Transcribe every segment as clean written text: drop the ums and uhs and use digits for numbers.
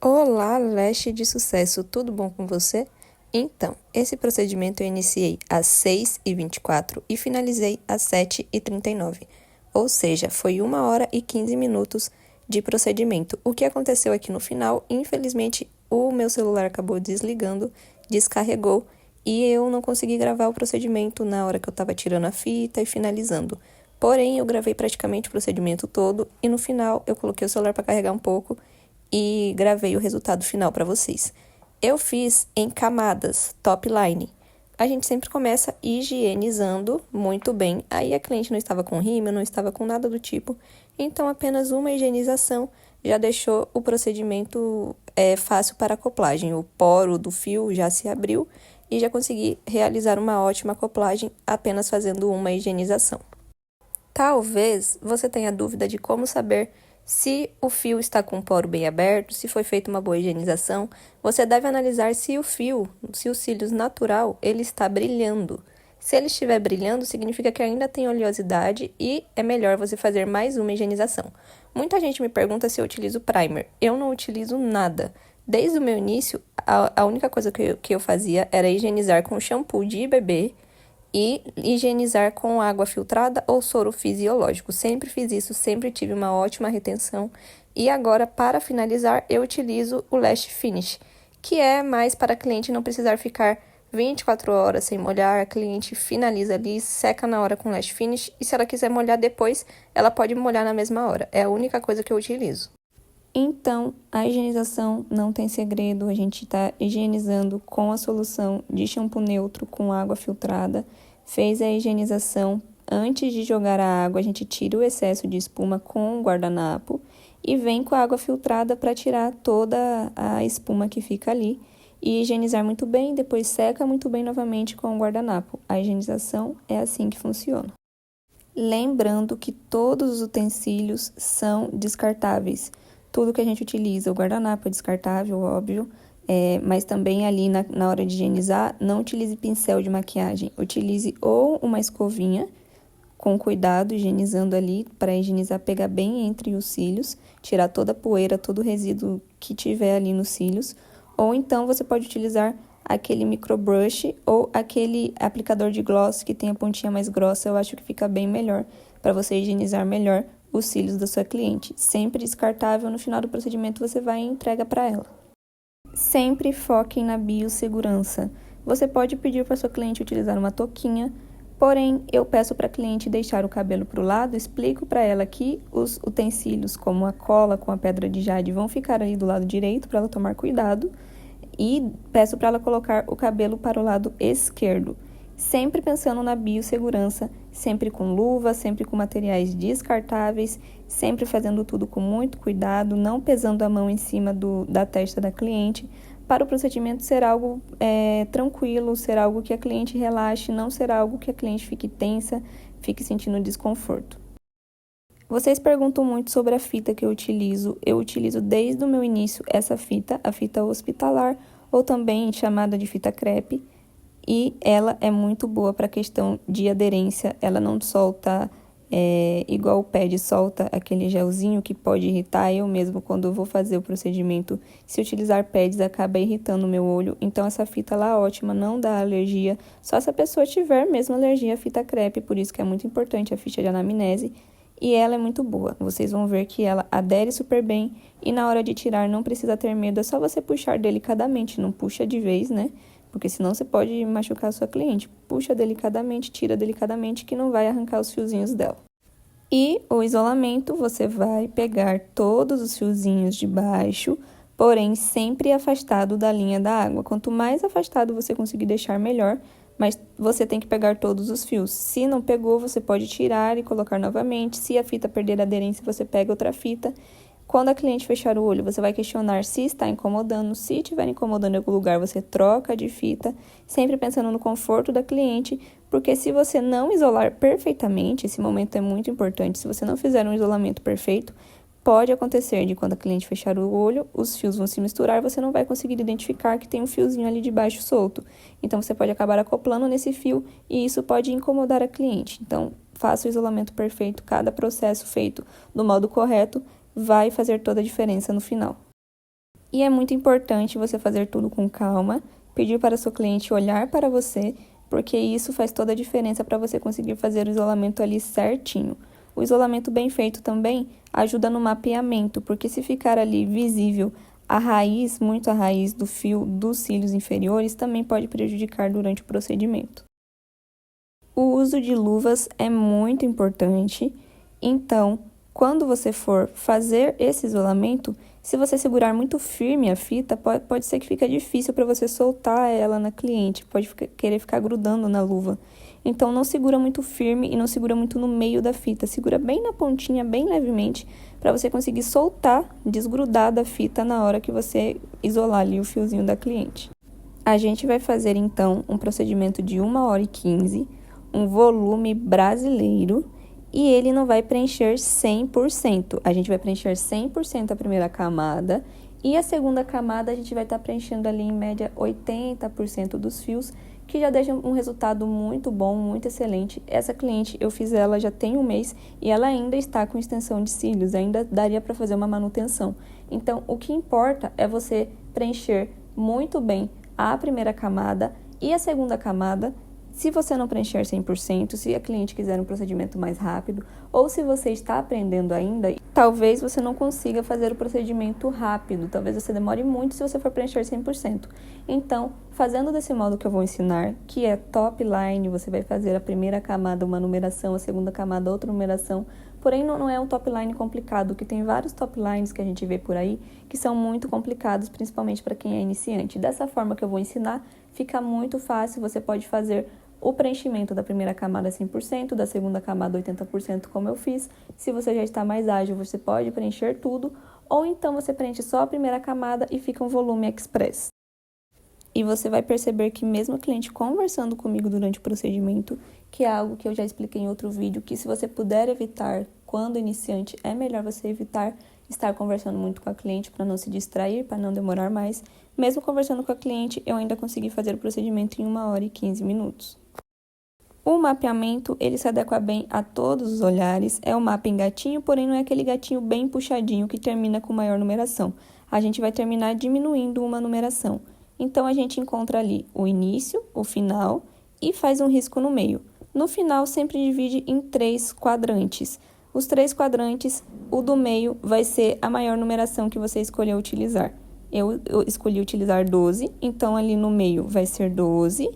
Olá, Leste de Sucesso, tudo bom com você? Então, esse procedimento eu iniciei às 6h24 e finalizei às 7h39, ou seja, foi 1 hora e 15 minutos de procedimento. O que aconteceu aqui no final, infelizmente, o meu celular acabou desligando, descarregou e eu não consegui gravar o procedimento na hora que eu estava tirando a fita e finalizando. Porém, eu gravei praticamente o procedimento todo e no final eu coloquei o celular para carregar um pouco e gravei o resultado final para vocês. Eu fiz em camadas, top line. A gente sempre começa higienizando muito bem. Aí a cliente não estava com rímel, não estava com nada do tipo. Então, apenas uma higienização já deixou o procedimento fácil para acoplagem. O poro do fio já se abriu e já consegui realizar uma ótima acoplagem apenas fazendo uma higienização. Talvez você tenha dúvida de como saber se o fio está com o poro bem aberto, se foi feita uma boa higienização. Você deve analisar se o fio, se o cílios natural, ele está brilhando. Se ele estiver brilhando, significa que ainda tem oleosidade e é melhor você fazer mais uma higienização. Muita gente me pergunta se eu utilizo primer. Eu não utilizo nada. Desde o meu início, a única coisa que eu fazia era higienizar com shampoo de bebê e higienizar com água filtrada ou soro fisiológico. Sempre fiz isso, sempre tive uma ótima retenção. E agora, para finalizar, eu utilizo o Lash Finish, que é mais para a cliente não precisar ficar 24 horas sem molhar. A cliente finaliza ali, seca na hora com Lash Finish e se ela quiser molhar depois, ela pode molhar na mesma hora. É a única coisa que eu utilizo. Então, a higienização não tem segredo, a gente está higienizando com a solução de shampoo neutro com água filtrada. Fez a higienização, antes de jogar a água, a gente tira o excesso de espuma com o guardanapo e vem com a água filtrada para tirar toda a espuma que fica ali e higienizar muito bem, depois seca muito bem novamente com o guardanapo. A higienização é assim que funciona. Lembrando que todos os utensílios são descartáveis. Tudo que a gente utiliza, o guardanapo é descartável, óbvio, mas também ali na hora de higienizar, não utilize pincel de maquiagem. Utilize ou uma escovinha, com cuidado, higienizando ali, para higienizar, pegar bem entre os cílios, tirar toda a poeira, todo o resíduo que tiver ali nos cílios. Ou então você pode utilizar aquele microbrush ou aquele aplicador de gloss que tem a pontinha mais grossa. Eu acho que fica bem melhor para você higienizar melhor os cílios da sua cliente. Sempre descartável, no final do procedimento você vai e entrega para ela. Sempre foquem na biossegurança. Você pode pedir para sua cliente utilizar uma touquinha, porém eu peço para a cliente deixar o cabelo para o lado, explico para ela que os utensílios como a cola com a pedra de jade vão ficar ali do lado direito para ela tomar cuidado e peço para ela colocar o cabelo para o lado esquerdo. Sempre pensando na biossegurança, sempre com luva, sempre com materiais descartáveis, sempre fazendo tudo com muito cuidado, não pesando a mão em cima da testa da cliente, para o procedimento ser algo tranquilo, ser algo que a cliente relaxe, não ser algo que a cliente fique tensa, fique sentindo desconforto. Vocês perguntam muito sobre a fita que eu utilizo. Eu utilizo desde o meu início essa fita, a fita hospitalar, ou também chamada de fita crepe. E ela é muito boa para a questão de aderência, ela não solta igual o pad solta aquele gelzinho que pode irritar. Eu mesmo, quando eu vou fazer o procedimento, se utilizar pads, acaba irritando o meu olho. Então, essa fita lá é ótima, não dá alergia, só se a pessoa tiver mesmo alergia à fita crepe, por isso que é muito importante a ficha de anamnese. E ela é muito boa, vocês vão ver que ela adere super bem e na hora de tirar não precisa ter medo, é só você puxar delicadamente, não puxa de vez, né? Porque senão você pode machucar a sua cliente. Puxa delicadamente, tira delicadamente, que não vai arrancar os fiozinhos dela. E o isolamento, você vai pegar todos os fiozinhos de baixo, porém sempre afastado da linha da água. Quanto mais afastado você conseguir deixar, melhor. Mas você tem que pegar todos os fios. Se não pegou, você pode tirar e colocar novamente. Se a fita perder a aderência, você pega outra fita. Quando a cliente fechar o olho, você vai questionar se está incomodando. Se estiver incomodando em algum lugar, você troca de fita, sempre pensando no conforto da cliente, porque se você não isolar perfeitamente, esse momento é muito importante, se você não fizer um isolamento perfeito, pode acontecer de quando a cliente fechar o olho, os fios vão se misturar, você não vai conseguir identificar que tem um fiozinho ali de baixo solto. Então, você pode acabar acoplando nesse fio e isso pode incomodar a cliente. Então, faça o isolamento perfeito, cada processo feito do modo correto vai fazer toda a diferença no final. E é muito importante você fazer tudo com calma, pedir para seu cliente olhar para você, porque isso faz toda a diferença para você conseguir fazer o isolamento ali certinho. O isolamento bem feito também ajuda no mapeamento, porque se ficar ali visível a raiz, muito a raiz do fio dos cílios inferiores, também pode prejudicar durante o procedimento. O uso de luvas é muito importante, então, quando você for fazer esse isolamento, se você segurar muito firme a fita, pode ser que fique difícil para você soltar ela na cliente, pode querer ficar grudando na luva. Então, não segura muito firme e não segura muito no meio da fita, segura bem na pontinha, bem levemente, para você conseguir soltar, desgrudar da fita na hora que você isolar ali o fiozinho da cliente. A gente vai fazer, então, um procedimento de 1h15, um volume brasileiro, e ele não vai preencher 100%. A gente vai preencher 100% a primeira camada e a segunda camada a gente vai estar preenchendo ali em média 80% dos fios, que já deixa um resultado muito bom, muito excelente. Essa cliente, eu fiz ela já tem um mês e ela ainda está com extensão de cílios, ainda daria para fazer uma manutenção. Então, o que importa é você preencher muito bem a primeira camada e a segunda camada. Se você não preencher 100%, se a cliente quiser um procedimento mais rápido, ou se você está aprendendo ainda, talvez você não consiga fazer o procedimento rápido, talvez você demore muito se você for preencher 100%. Então, fazendo desse modo que eu vou ensinar, que é top line, você vai fazer a primeira camada uma numeração, a segunda camada outra numeração, porém não é um top line complicado, que tem vários top lines que a gente vê por aí, que são muito complicados, principalmente para quem é iniciante. Dessa forma que eu vou ensinar, fica muito fácil, você pode fazer o preenchimento da primeira camada 100%, da segunda camada 80%, como eu fiz. Se você já está mais ágil, você pode preencher tudo, ou então você preenche só a primeira camada e fica um volume express. E você vai perceber que mesmo o cliente conversando comigo durante o procedimento, que é algo que eu já expliquei em outro vídeo, que se você puder evitar quando iniciante, é melhor você evitar estar conversando muito com a cliente para não se distrair, para não demorar mais. Mesmo conversando com a cliente, eu ainda consegui fazer o procedimento em 1h15 minutos. O mapeamento, ele se adequa bem a todos os olhares, é um mapa em gatinho, porém não é aquele gatinho bem puxadinho que termina com maior numeração. A gente vai terminar diminuindo uma numeração. Então, a gente encontra ali o início, o final e faz um risco no meio. No final, sempre divide em 3 quadrantes. Os 3 quadrantes, o do meio vai ser a maior numeração que você escolheu utilizar. Eu escolhi utilizar 12, então ali no meio vai ser 12.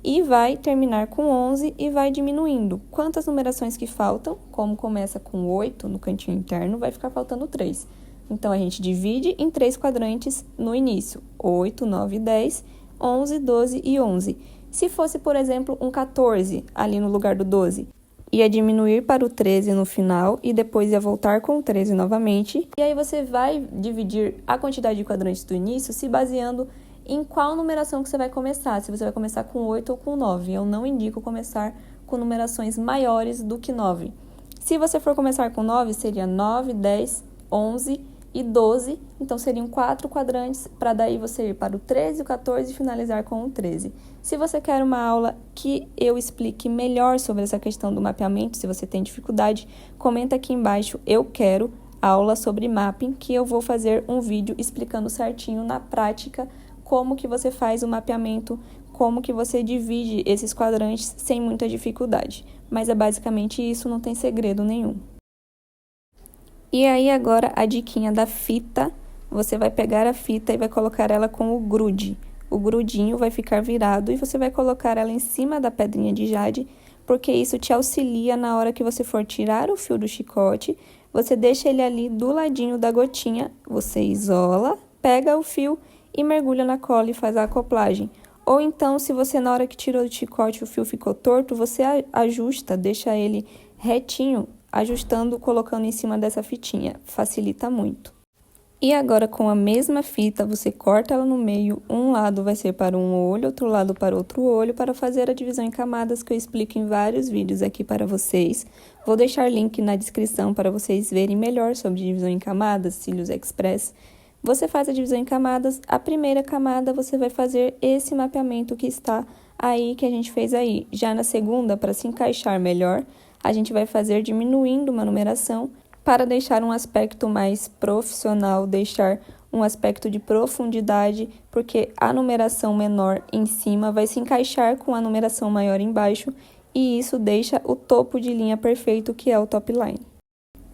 E vai terminar com 11 e vai diminuindo. Quantas numerações que faltam, como começa com 8 no cantinho interno, vai ficar faltando 3. Então, a gente divide em 3 quadrantes no início. 8, 9, 10, 11, 12 e 11. Se fosse, por exemplo, um 14 ali no lugar do 12, ia diminuir para o 13 no final e depois ia voltar com o 13 novamente. E aí você vai dividir a quantidade de quadrantes do início se baseando em qual numeração que você vai começar, se você vai começar com 8 ou com 9. Eu não indico começar com numerações maiores do que 9. Se você for começar com 9, seria 9, 10, 11 e 12. Então, seriam 4 quadrantes, para daí você ir para o 13, o 14 e finalizar com o 13. Se você quer uma aula que eu explique melhor sobre essa questão do mapeamento, se você tem dificuldade, comenta aqui embaixo, eu quero aula sobre mapping, que eu vou fazer um vídeo explicando certinho na prática como que você faz o mapeamento, como que você divide esses quadrantes sem muita dificuldade. Mas é basicamente isso, não tem segredo nenhum. E aí agora a diquinha da fita, você vai pegar a fita e vai colocar ela com o grude. O grudinho vai ficar virado e você vai colocar ela em cima da pedrinha de jade, porque isso te auxilia na hora que você for tirar o fio do chicote, você deixa ele ali do ladinho da gotinha, você isola, pega o fio e mergulha na cola e faz a acoplagem. Ou então, se você na hora que tirou do chicote o fio ficou torto, você ajusta, deixa ele retinho, ajustando, colocando em cima dessa fitinha. Facilita muito. E agora, com a mesma fita, você corta ela no meio, um lado vai ser para um olho, outro lado para outro olho, para fazer a divisão em camadas que eu explico em vários vídeos aqui para vocês. Vou deixar link na descrição para vocês verem melhor sobre divisão em camadas, cílios express. Você faz a divisão em camadas, a primeira camada você vai fazer esse mapeamento que está aí, que a gente fez aí. Já na segunda, para se encaixar melhor, a gente vai fazer diminuindo uma numeração para deixar um aspecto mais profissional, deixar um aspecto de profundidade, porque a numeração menor em cima vai se encaixar com a numeração maior embaixo, e isso deixa o topo de linha perfeito, que é o top line.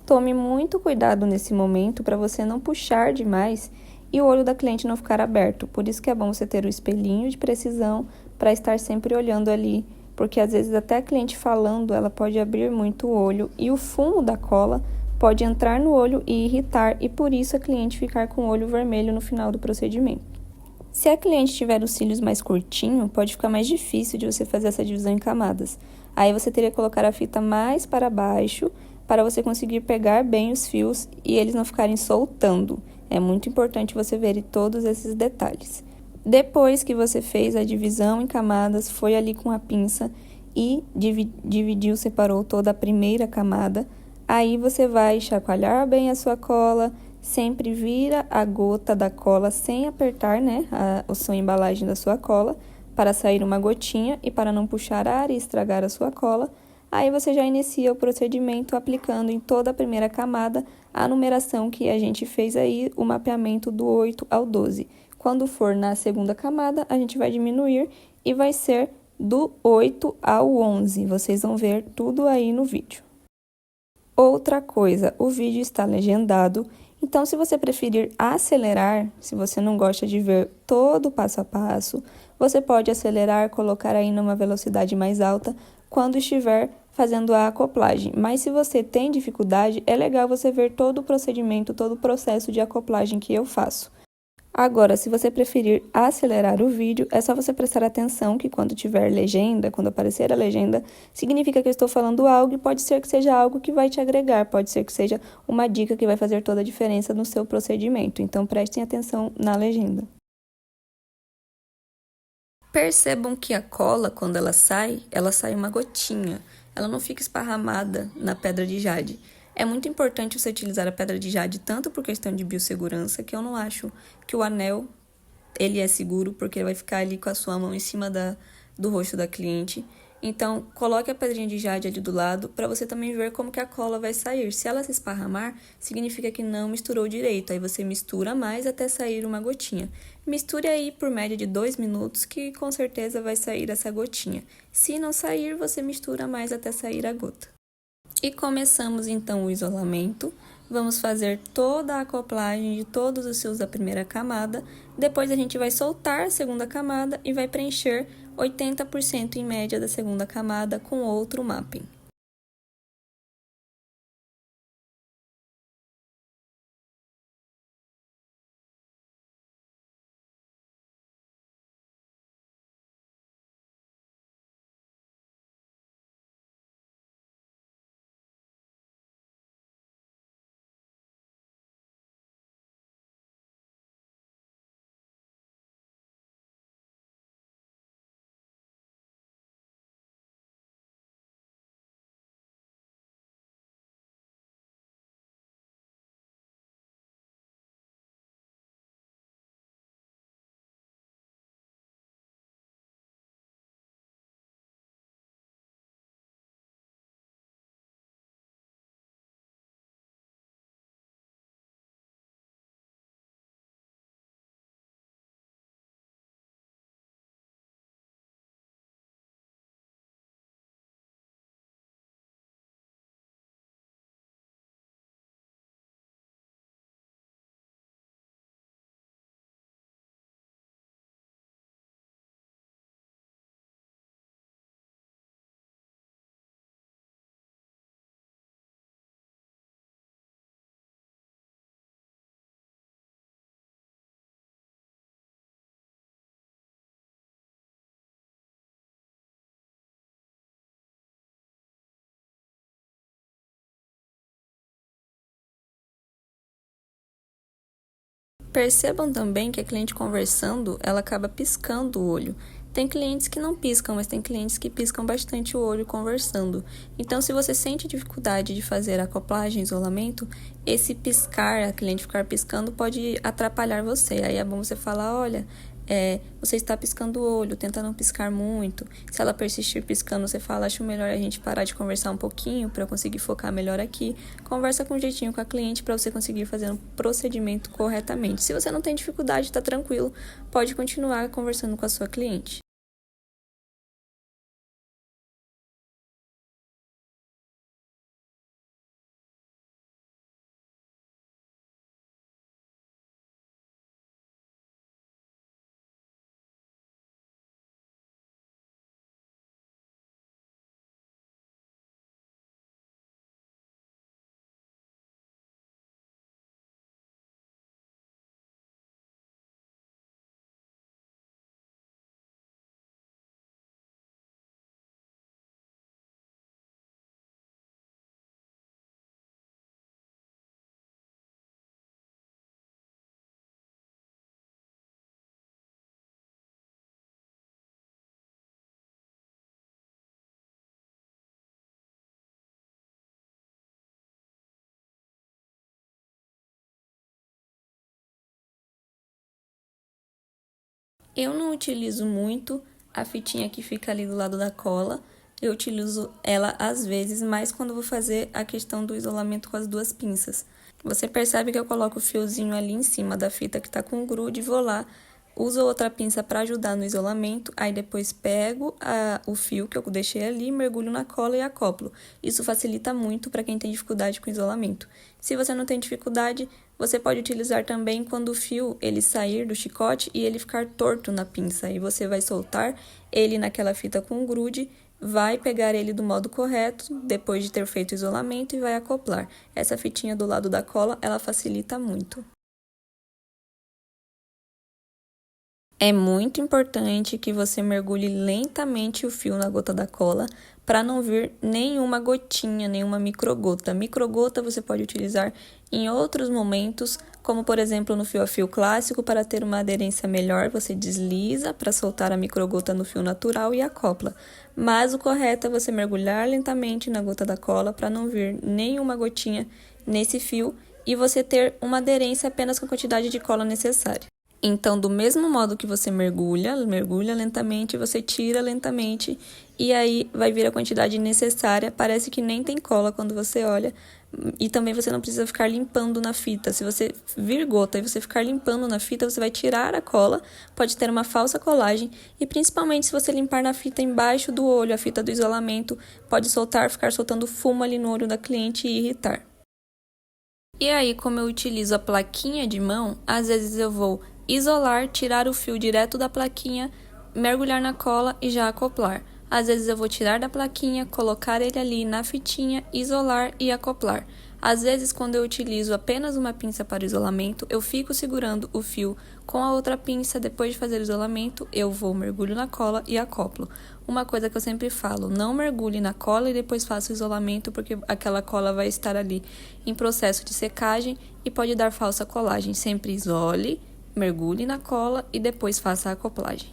Tome muito cuidado nesse momento para você não puxar demais e o olho da cliente não ficar aberto. Por isso que é bom você ter o espelhinho de precisão para estar sempre olhando ali, porque às vezes até a cliente falando, ela pode abrir muito o olho e o fumo da cola pode entrar no olho e irritar, e por isso a cliente ficar com o olho vermelho no final do procedimento. Se a cliente tiver os cílios mais curtinhos, pode ficar mais difícil de você fazer essa divisão em camadas. Aí você teria que colocar a fita mais para baixo para você conseguir pegar bem os fios e eles não ficarem soltando. É muito importante você ver todos esses detalhes. Depois que você fez a divisão em camadas, foi ali com a pinça e dividiu, separou toda a primeira camada, aí você vai chacoalhar bem a sua cola, sempre vira a gota da cola sem apertar, a sua embalagem da sua cola, para sair uma gotinha e para não puxar ar e estragar a sua cola. Aí você já inicia o procedimento aplicando em toda a primeira camada a numeração que a gente fez aí, o mapeamento do 8 ao 12. Quando for na segunda camada, a gente vai diminuir e vai ser do 8 ao 11. Vocês vão ver tudo aí no vídeo. Outra coisa, o vídeo está legendado, então se você preferir acelerar, se você não gosta de ver todo o passo a passo, você pode acelerar, colocar aí numa velocidade mais alta quando estiver fazendo a acoplagem. Mas se você tem dificuldade, é legal você ver todo o procedimento, todo o processo de acoplagem que eu faço. Agora, se você preferir acelerar o vídeo, é só você prestar atenção que quando tiver legenda, quando aparecer a legenda, significa que eu estou falando algo e pode ser que seja algo que vai te agregar, pode ser que seja uma dica que vai fazer toda a diferença no seu procedimento. Então, prestem atenção na legenda. Percebam que a cola, quando ela sai uma gotinha. Ela não fica esparramada na pedra de jade. É muito importante você utilizar a pedra de jade tanto por questão de biossegurança, que eu não acho que o anel ele é seguro, porque vai ficar ali com a sua mão em cima do rosto da cliente. Então, coloque a pedrinha de jade ali do lado para você também ver como que a cola vai sair. Se ela se esparramar, significa que não misturou direito. Aí você mistura mais até sair uma gotinha. Misture aí por média de 2 minutos, que com certeza vai sair essa gotinha. Se não sair, você mistura mais até sair a gota. E começamos então o isolamento. Vamos fazer toda a acoplagem de todos os fios da primeira camada. Depois a gente vai soltar a segunda camada e vai preencher 80% em média da segunda camada com outro mapping. Percebam também que a cliente conversando, ela acaba piscando o olho. Tem clientes que não piscam, mas tem clientes que piscam bastante o olho conversando. Então, se você sente dificuldade de fazer acoplagem e isolamento, esse piscar, a cliente ficar piscando, pode atrapalhar você. Aí é bom você falar, olha, você está piscando o olho, tenta não piscar muito. Se ela persistir piscando, você fala, acho melhor a gente parar de conversar um pouquinho para eu conseguir focar melhor aqui. Conversa com jeitinho com a cliente para você conseguir fazer um procedimento corretamente. Se você não tem dificuldade, está tranquilo, pode continuar conversando com a sua cliente. Eu não utilizo muito a fitinha que fica ali do lado da cola. Eu utilizo ela às vezes, mais quando vou fazer a questão do isolamento com as duas pinças. Você percebe que eu coloco o fiozinho ali em cima da fita que tá com grude, vou lá, uso outra pinça para ajudar no isolamento, aí depois pego o fio que eu deixei ali, mergulho na cola e acoplo. Isso facilita muito para quem tem dificuldade com isolamento. Se você não tem dificuldade, você pode utilizar também quando o fio ele sair do chicote e ele ficar torto na pinça. E você vai soltar ele naquela fita com grude, vai pegar ele do modo correto, depois de ter feito o isolamento, e vai acoplar. Essa fitinha do lado da cola, ela facilita muito. É muito importante que você mergulhe lentamente o fio na gota da cola para não vir nenhuma gotinha, nenhuma microgota. Microgota você pode utilizar em outros momentos, como por exemplo no fio a fio clássico, para ter uma aderência melhor, você desliza para soltar a microgota no fio natural e acopla. Mas o correto é você mergulhar lentamente na gota da cola para não vir nenhuma gotinha nesse fio e você ter uma aderência apenas com a quantidade de cola necessária. Então, do mesmo modo que você mergulha lentamente, você tira lentamente e aí vai vir a quantidade necessária. Parece que nem tem cola quando você olha. E também você não precisa ficar limpando na fita. Se você vir gota e você ficar limpando na fita, você vai tirar a cola, pode ter uma falsa colagem e principalmente se você limpar na fita embaixo do olho, a fita do isolamento, pode ficar soltando fumo ali no olho da cliente e irritar. E aí, como eu utilizo a plaquinha de mão, às vezes eu vou isolar, tirar o fio direto da plaquinha, mergulhar na cola e já acoplar. Às vezes eu vou tirar da plaquinha, colocar ele ali na fitinha, isolar e acoplar. Às vezes, quando eu utilizo apenas uma pinça para isolamento, eu fico segurando o fio com a outra pinça. Depois de fazer o isolamento, eu vou, mergulho na cola e acoplo. Uma coisa que eu sempre falo, não mergulhe na cola e depois faça o isolamento, porque aquela cola vai estar ali em processo de secagem e pode dar falsa colagem. Sempre isole, mergulhe na cola e depois faça a acoplagem.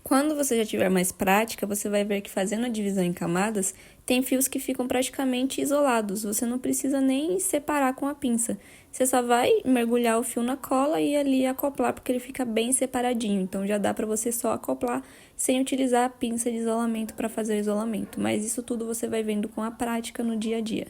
Quando você já tiver mais prática, você vai ver que fazendo a divisão em camadas, tem fios que ficam praticamente isolados. Você não precisa nem separar com a pinça. Você só vai mergulhar o fio na cola e ali acoplar, porque ele fica bem separadinho. Então já dá para você só acoplar sem utilizar a pinça de isolamento para fazer o isolamento. Mas isso tudo você vai vendo com a prática no dia a dia.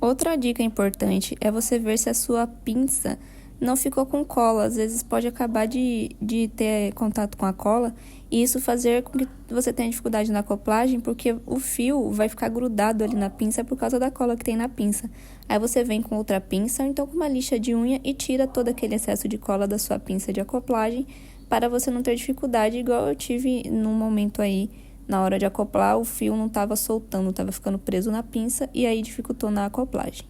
Outra dica importante é você ver se a sua pinça não ficou com cola. Às vezes pode acabar de ter contato com a cola e isso fazer com que você tenha dificuldade na acoplagem, porque o fio vai ficar grudado ali na pinça por causa da cola que tem na pinça. Aí você vem com outra pinça ou então com uma lixa de unha e tira todo aquele excesso de cola da sua pinça de acoplagem para você não ter dificuldade, igual eu tive num momento aí. Na hora de acoplar, o fio não estava soltando, estava ficando preso na pinça e aí dificultou na acoplagem.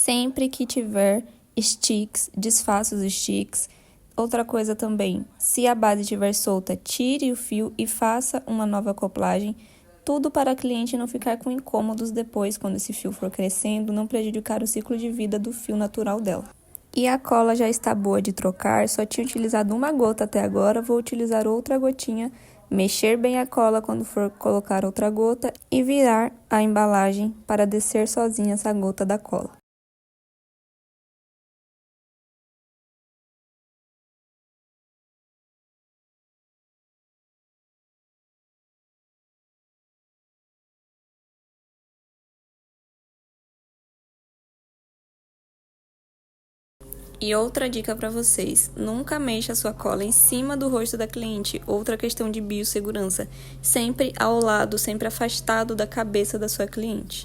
Sempre que tiver sticks, desfaça os sticks. Outra coisa também, se a base estiver solta, tire o fio e faça uma nova acoplagem. Tudo para a cliente não ficar com incômodos depois, quando esse fio for crescendo, não prejudicar o ciclo de vida do fio natural dela. E a cola já está boa de trocar, só tinha utilizado uma gota até agora, vou utilizar outra gotinha, mexer bem a cola quando for colocar outra gota e virar a embalagem para descer sozinha essa gota da cola. E outra dica para vocês, nunca mexa a sua cola em cima do rosto da cliente, outra questão de biossegurança, sempre ao lado, sempre afastado da cabeça da sua cliente.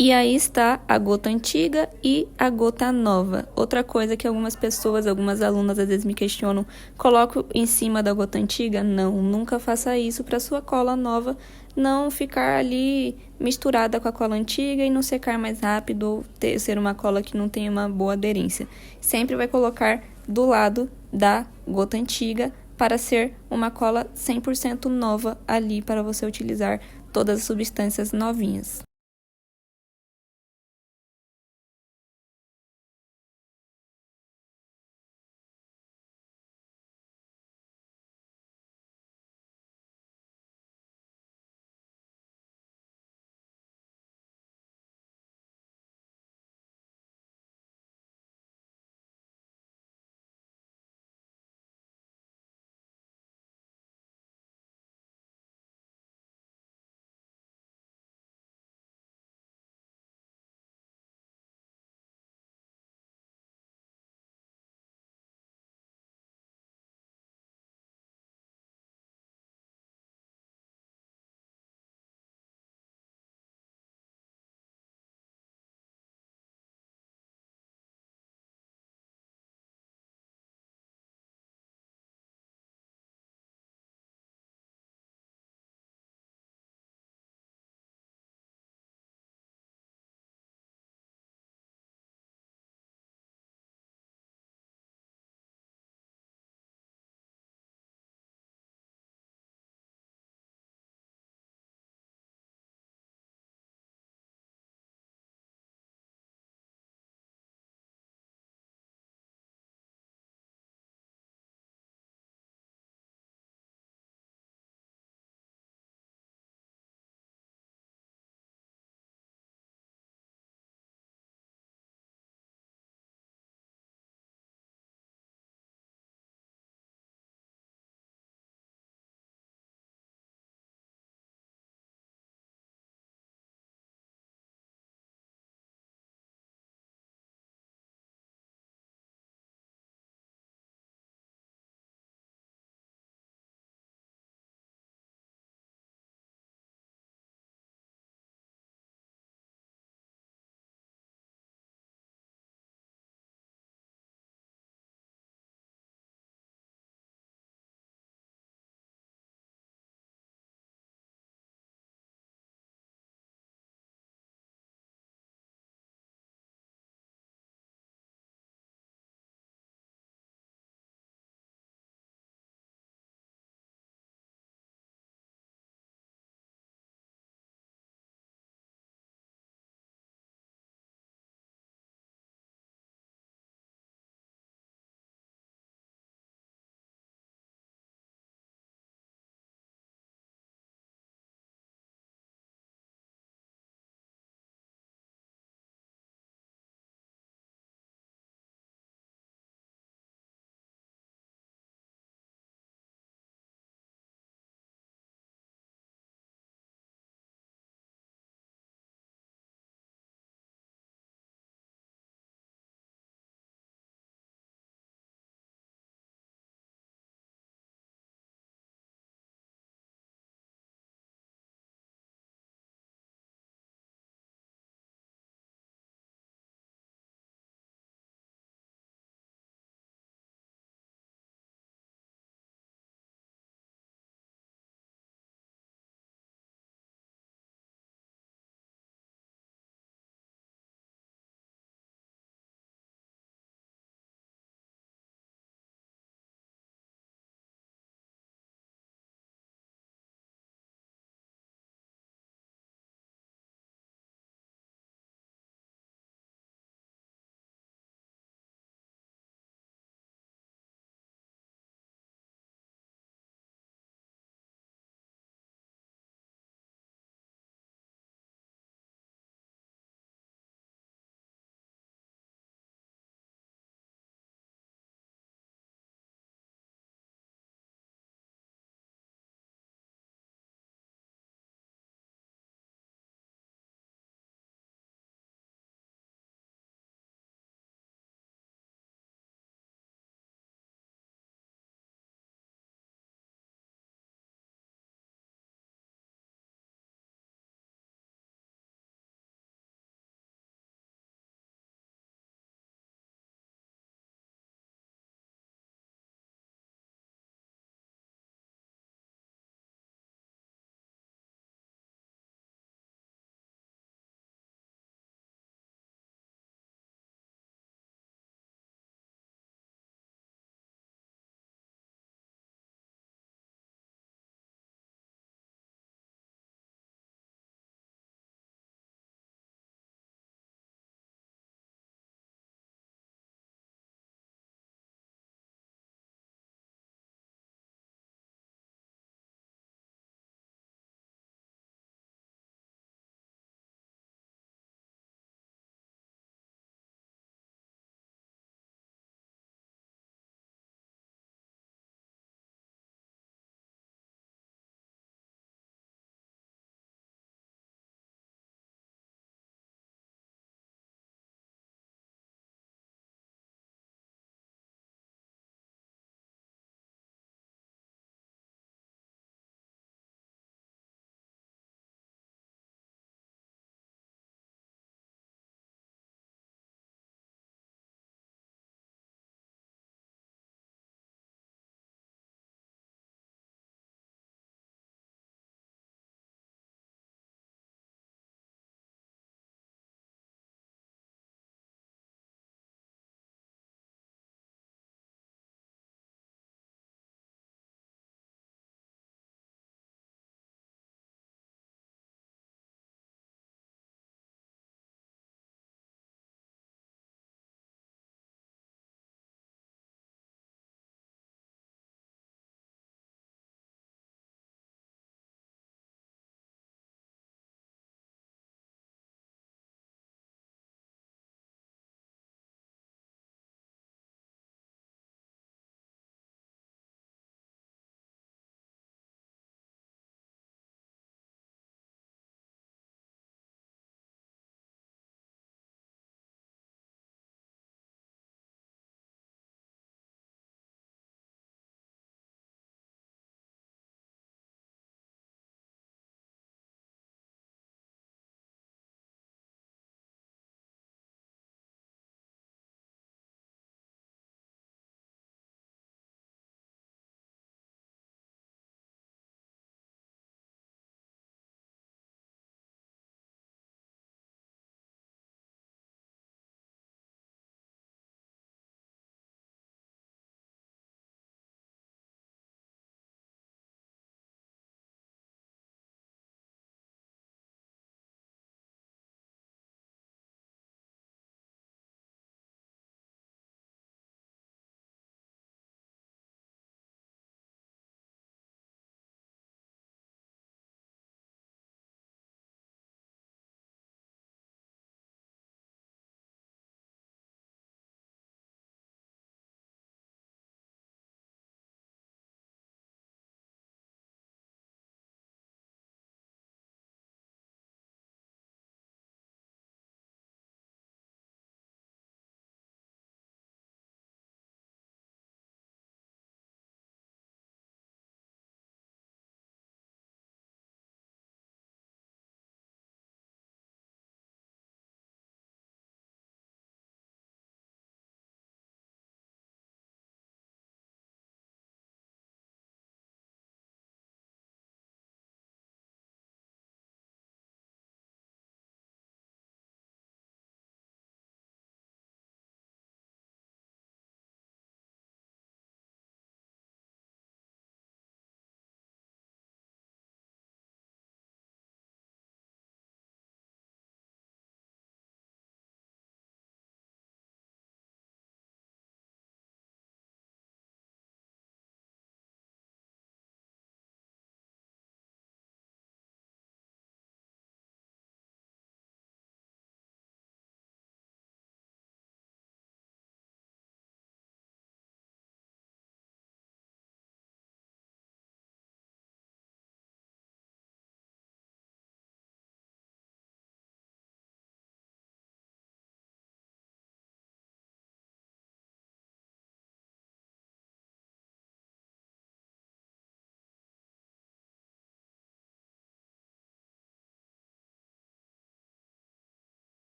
E aí está a gota antiga e a gota nova. Outra coisa que algumas pessoas, algumas alunas às vezes me questionam, coloco em cima da gota antiga? Não, nunca faça isso para sua cola nova não ficar ali misturada com a cola antiga e não secar mais rápido ou ser uma cola que não tenha uma boa aderência. Sempre vai colocar do lado da gota antiga para ser uma cola 100% nova ali para você utilizar todas as substâncias novinhas.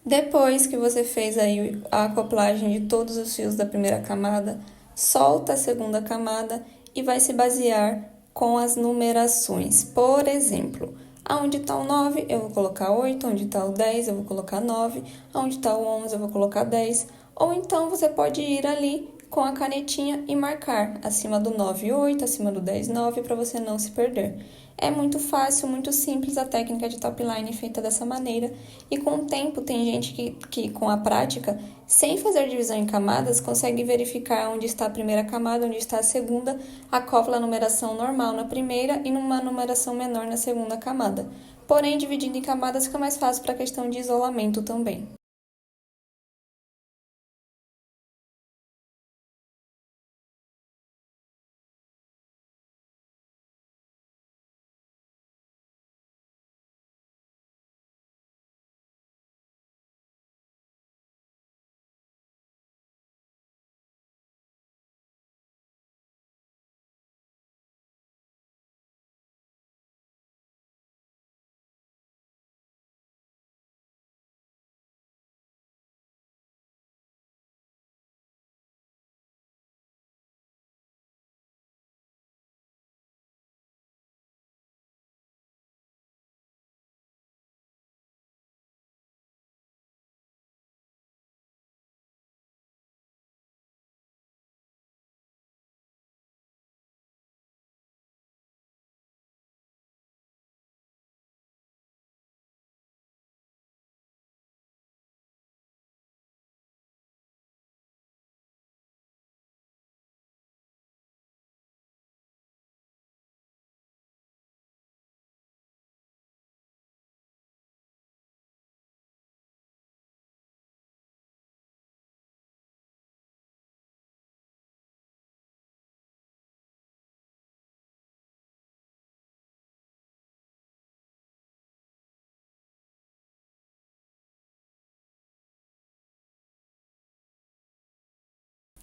Depois que você fez aí a acoplagem de todos os fios da primeira camada, solta a segunda camada e vai se basear com as numerações. Por exemplo, aonde está o 9, eu vou colocar 8, onde está o 10, eu vou colocar 9, aonde está o 11, eu vou colocar 10. Ou então você pode ir ali com a canetinha e marcar acima do 9, 8, acima do 10, 9, para você não se perder. É muito fácil, muito simples a técnica de top line feita dessa maneira, e com o tempo tem gente que com a prática, sem fazer divisão em camadas, consegue verificar onde está a primeira camada, onde está a segunda, acopla a numeração normal na primeira e numa numeração menor na segunda camada. Porém, dividindo em camadas fica mais fácil para a questão de isolamento também.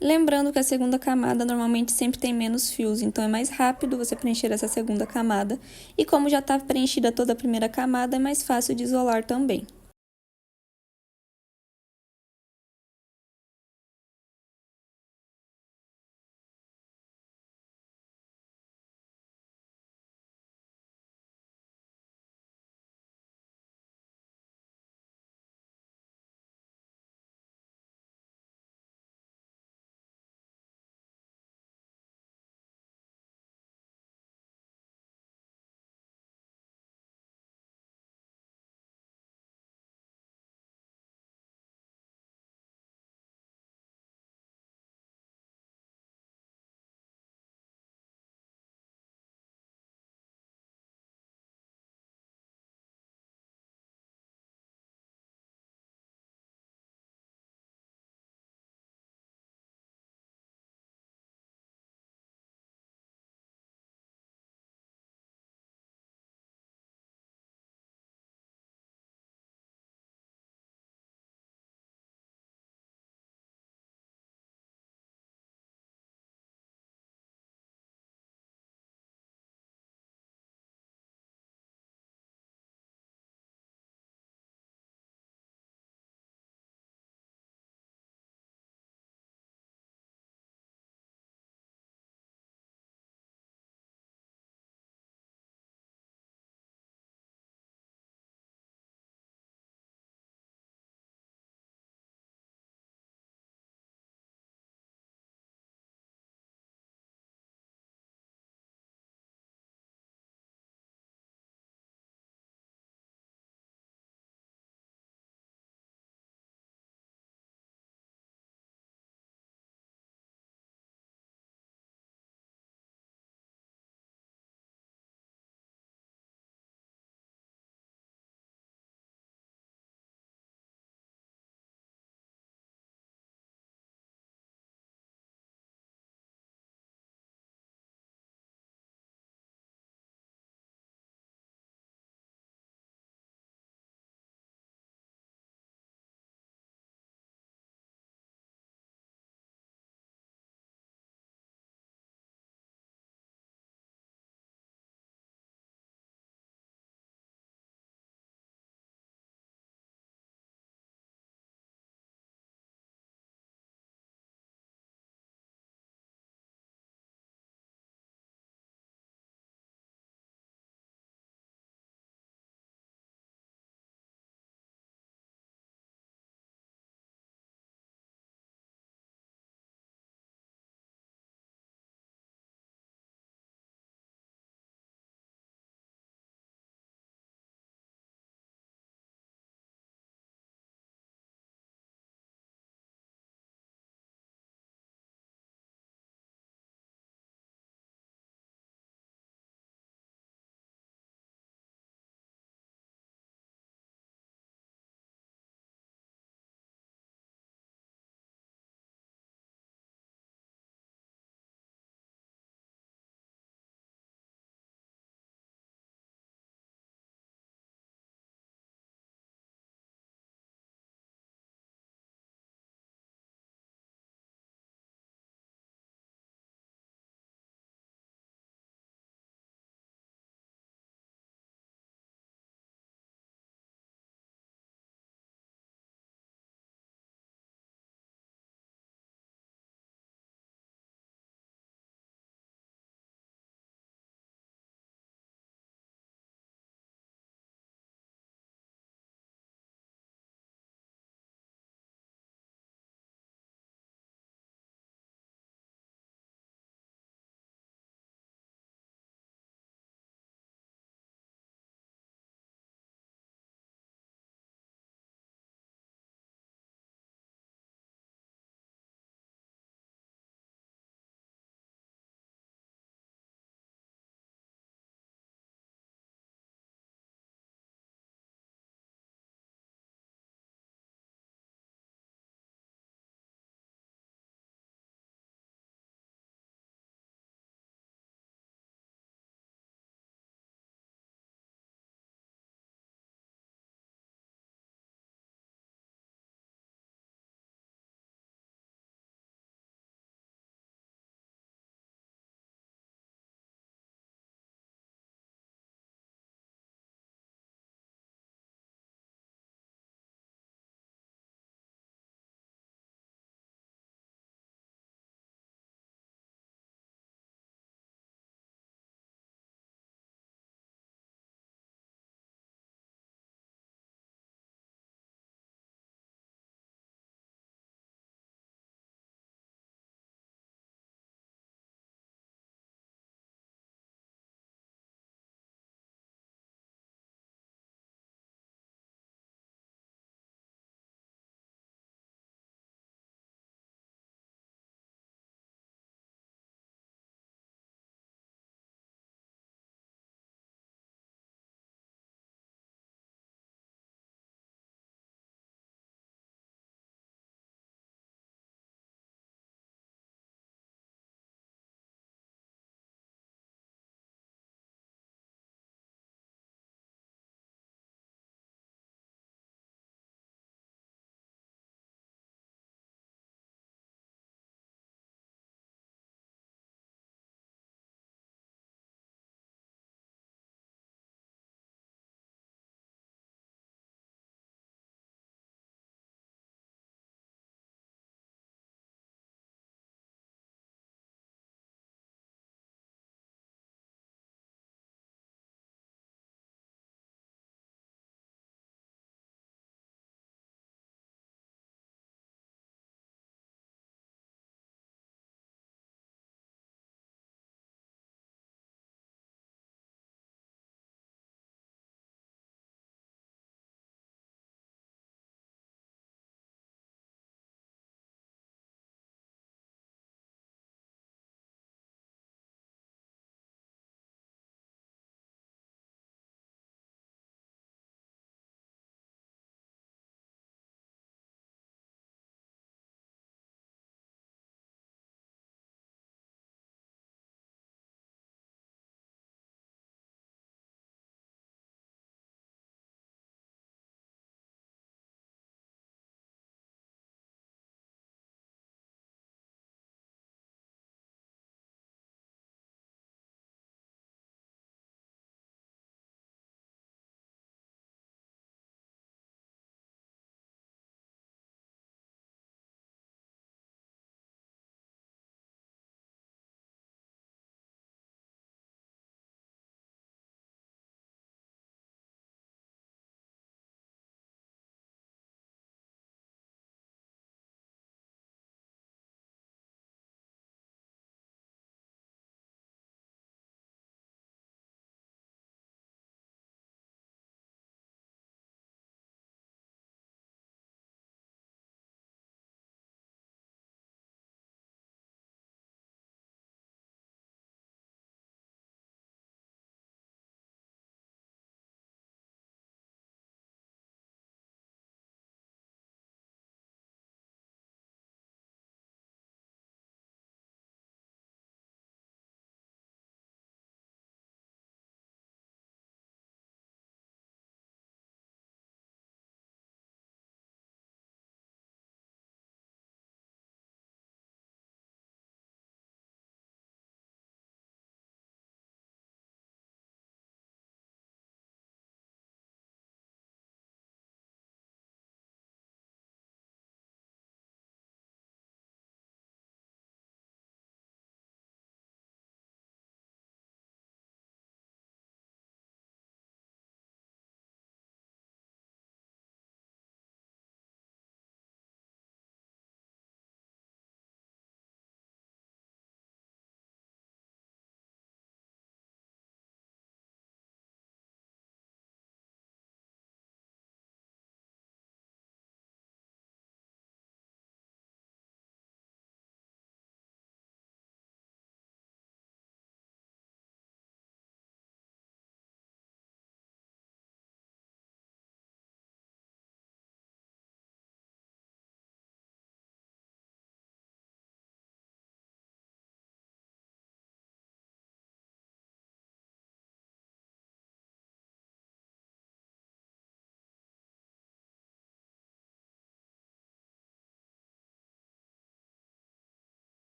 Lembrando que a segunda camada normalmente sempre tem menos fios, então é mais rápido você preencher essa segunda camada. E como já está preenchida toda a primeira camada, é mais fácil de isolar também.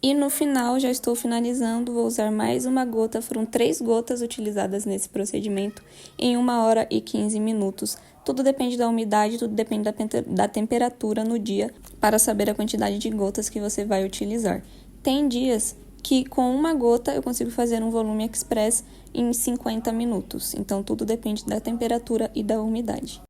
E no final, já estou finalizando, vou usar mais uma gota, foram 3 gotas utilizadas nesse procedimento em 1 hora e 15 minutos. Tudo depende da umidade, tudo depende da temperatura no dia para saber a quantidade de gotas que você vai utilizar. Tem dias que com uma gota eu consigo fazer um volume express em 50 minutos, então tudo depende da temperatura e da umidade.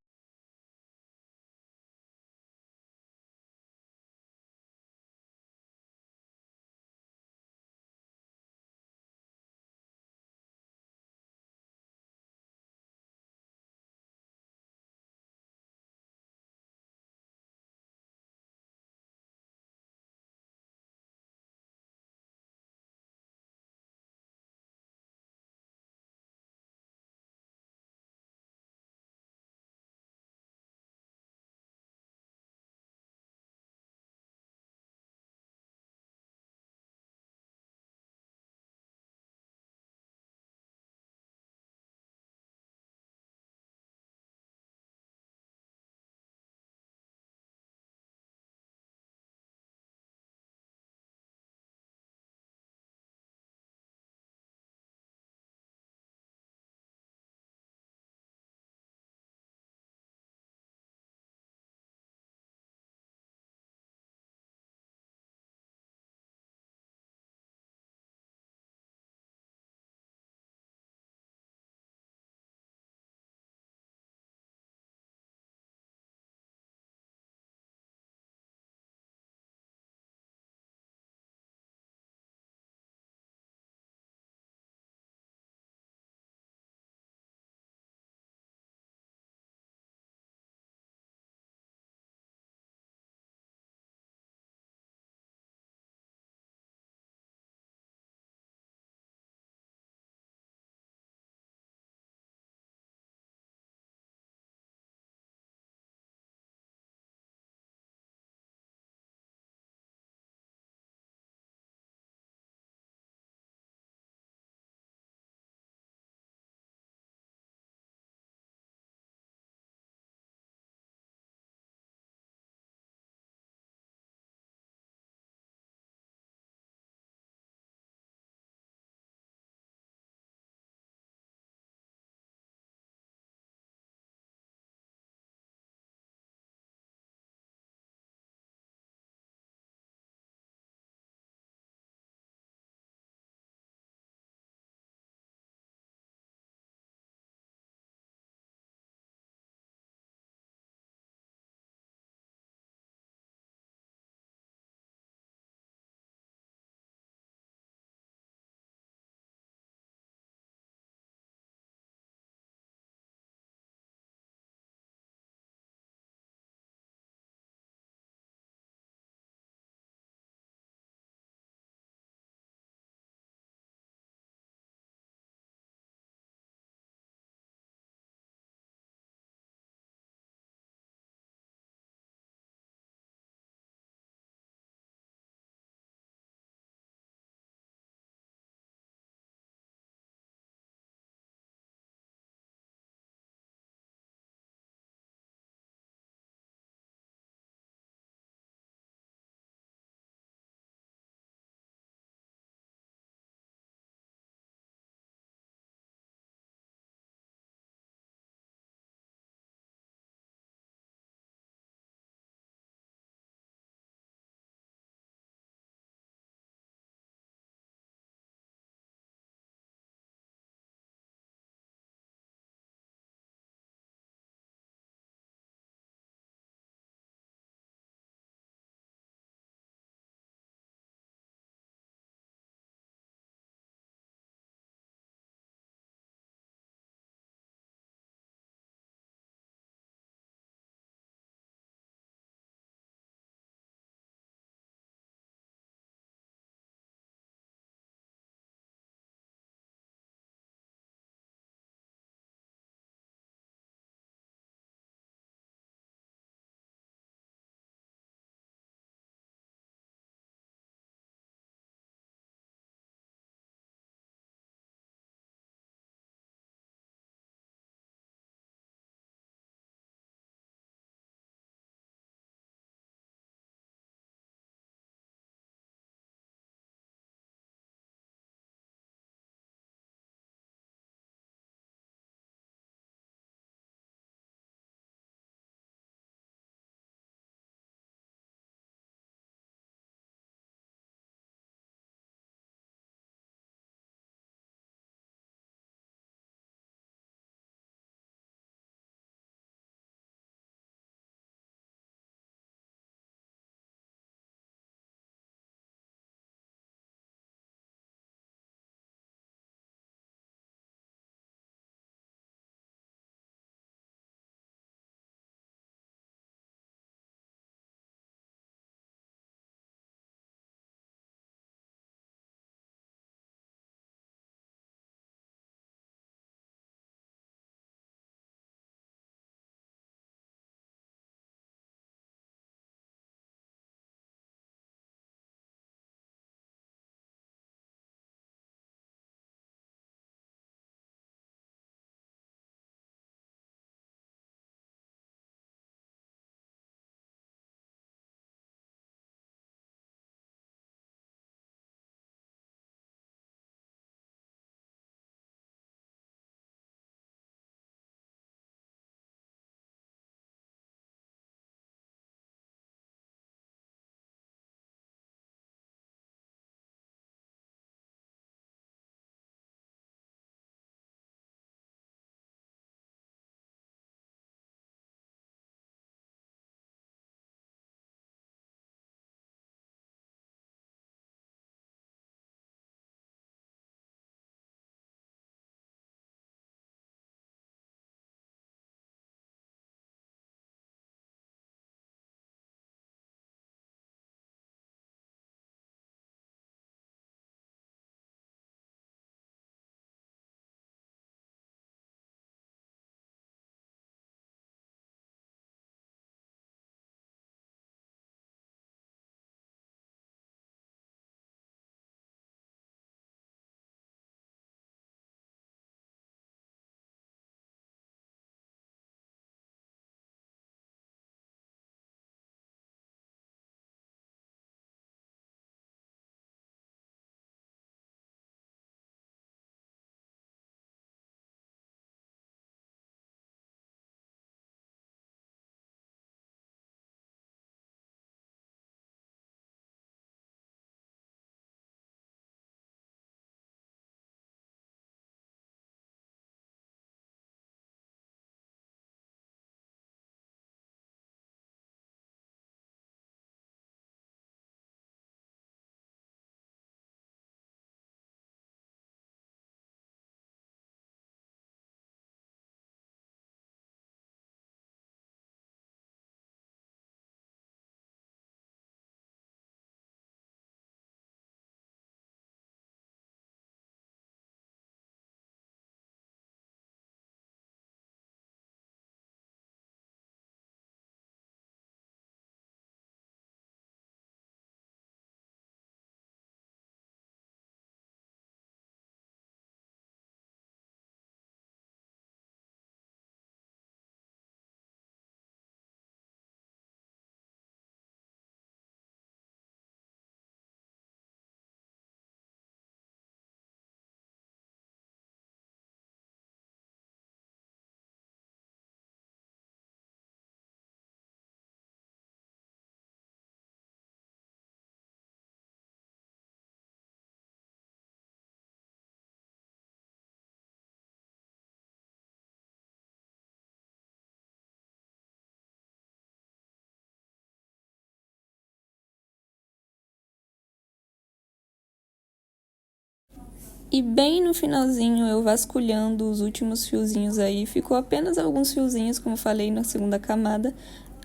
E bem no finalzinho, eu vasculhando os últimos fiozinhos aí, ficou apenas alguns fiozinhos, como eu falei, na segunda camada.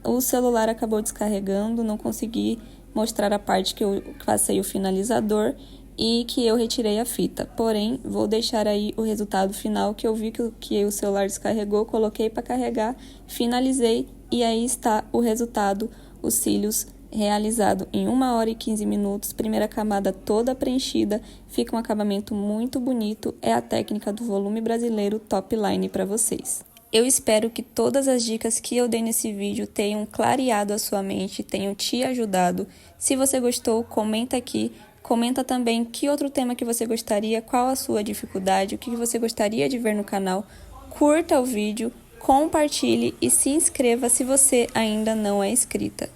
O celular acabou descarregando, não consegui mostrar a parte que eu passei o finalizador e que eu retirei a fita. Porém, vou deixar aí o resultado final, que eu vi que o celular descarregou, coloquei para carregar, finalizei e aí está o resultado, os cílios realizado em 1 hora e 15 minutos, primeira camada toda preenchida, fica um acabamento muito bonito, é a técnica do volume brasileiro Top Line para vocês. Eu espero que todas as dicas que eu dei nesse vídeo tenham clareado a sua mente, tenham te ajudado. Se você gostou, comenta aqui, comenta também que outro tema que você gostaria, qual a sua dificuldade, o que você gostaria de ver no canal, curta o vídeo, compartilhe e se inscreva se você ainda não é inscrita.